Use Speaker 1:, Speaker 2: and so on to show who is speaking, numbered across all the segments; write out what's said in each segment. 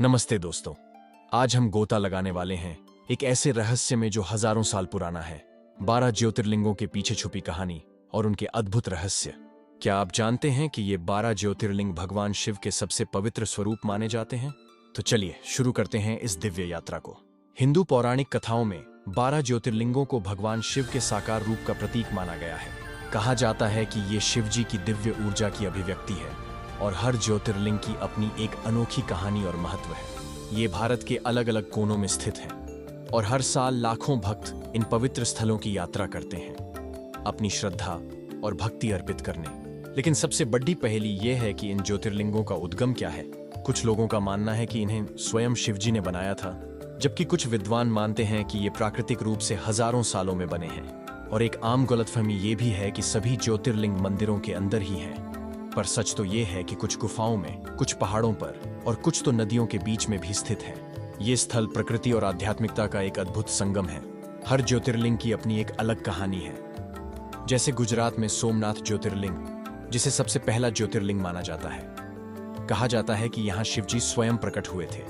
Speaker 1: नमस्ते दोस्तों। आज हम गोता लगाने वाले हैं एक ऐसे रहस्य में जो हजारों साल पुराना है। 12 ज्योतिर्लिंगों के पीछे छुपी कहानी और उनके अद्भुत रहस्य। क्या आप जानते हैं कि ये 12 ज्योतिर्लिंग भगवान शिव के सबसे पवित्र स्वरूप माने जाते हैं? तो चलिए शुरू करते हैं इस दिव्य यात्रा को। हिंदू पौराणिक कथाओं में 12 ज्योतिर्लिंगों को भगवान शिव के साकार रूप का प्रतीक माना गया है। कहा जाता है कि ये शिव जी की दिव्य ऊर्जा की अभिव्यक्ति है और हर ज्योतिर्लिंग की अपनी एक अनोखी कहानी और महत्व है। ये भारत के अलग अलग कोनों में स्थित हैं और हर साल लाखों भक्त इन पवित्र स्थलों की यात्रा करते हैं अपनी श्रद्धा और भक्ति अर्पित करने। लेकिन सबसे बड़ी पहेली यह है कि इन ज्योतिर्लिंगों का उद्गम क्या है। कुछ लोगों का मानना है कि इन्हें स्वयं शिवजी ने बनाया था, जबकि कुछ विद्वान मानते हैं कि ये प्राकृतिक रूप से हजारों सालों में बने हैं। और एक आम गलतफहमी ये भी है कि सभी ज्योतिर्लिंग मंदिरों के अंदर ही हैं। पर सच तो ये है कि कुछ गुफाओं में, कुछ पहाड़ों पर और कुछ तो नदियों के बीच में भी स्थित है। ये स्थल प्रकृति और आध्यात्मिकता का एक अद्भुत संगम है। हर ज्योतिर्लिंग की अपनी एक अलग कहानी है। जैसे गुजरात में सोमनाथ ज्योतिर्लिंग, जिसे सबसे पहला ज्योतिर्लिंग माना जाता है। कहा जाता है कि यहाँ शिवजी स्वयं प्रकट हुए थे।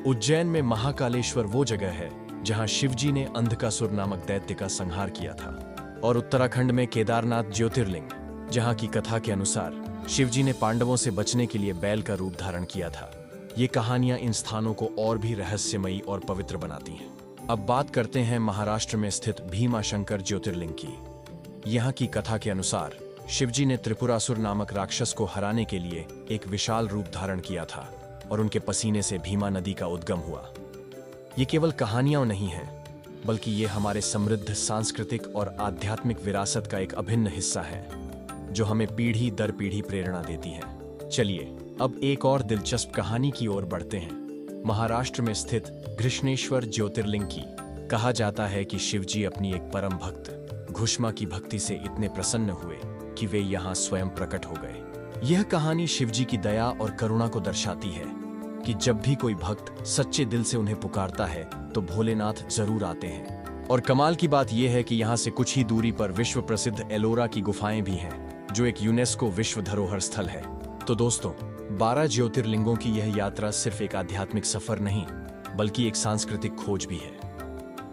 Speaker 1: उज्जैन में महाकालेश्वर वो जगह है जहाँ शिवजी ने अंधकासुर नामक दैत्य का संहार किया था। और उत्तराखंड में केदारनाथ ज्योतिर्लिंग, जहाँ की कथा के अनुसार शिवजी ने पांडवों से बचने के लिए बैल का रूप धारण किया था। ये कहानियां इन स्थानों को और भी रहस्यमयी और पवित्र बनाती हैं। अब बात करते हैं महाराष्ट्र में स्थित भीमाशंकर ज्योतिर्लिंग की। यहाँ की कथा के अनुसार शिवजी ने त्रिपुरासुर नामक राक्षस को हराने के लिए एक विशाल रूप धारण किया था और उनके पसीने से भीमा नदी का उद्गम हुआ। ये केवल कहानियां नहीं हैं, बल्कि ये हमारे समृद्ध सांस्कृतिक और आध्यात्मिक विरासत का एक अभिन्न हिस्सा है, जो हमें पीढ़ी दर पीढ़ी प्रेरणा देती है। चलिए अब एक और दिलचस्प कहानी की ओर बढ़ते हैं। महाराष्ट्र में स्थित घृष्णेश्वर ज्योतिर्लिंग की। कहा जाता है कि शिवजी अपनी एक परम भक्त घुष्मा की भक्ति से इतने प्रसन्न हुए कि वे यहाँ स्वयं प्रकट हो गए। यह कहानी शिवजी की दया और करुणा को दर्शाती है कि जब भी कोई भक्त सच्चे दिल से उन्हें पुकारता है तो भोलेनाथ जरूर आते हैं। और कमाल की बात यह है कि यहाँ से कुछ ही दूरी पर विश्व प्रसिद्ध एलोरा की गुफाएं भी हैं, जो एक यूनेस्को विश्व धरोहर स्थल है। तो दोस्तों, 12 ज्योतिर्लिंगों की यह यात्रा सिर्फ एक आध्यात्मिक सफर नहीं, बल्कि एक सांस्कृतिक खोज भी है।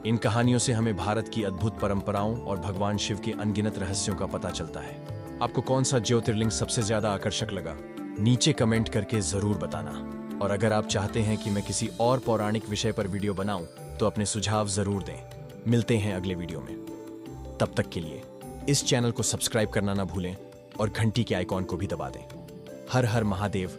Speaker 1: इन कहानियों से हमें भारत की अद्भुत परंपराओं और भगवान शिव के अनगिनत रहस्यों का पता चलता है। आपको कौन सा ज्योतिर्लिंग सबसे ज्यादा आकर्षक लगा, नीचे कमेंट करके जरूर बताना। और अगर आप चाहते हैं कि मैं किसी और पौराणिक विषय पर वीडियो बनाऊं, तो अपने सुझाव जरूर दें। मिलते हैं अगले वीडियो में। तब तक के लिए इस चैनल को सब्सक्राइब करना ना भूलें और घंटी के आइकॉन को भी दबा दें। हर हर महादेव।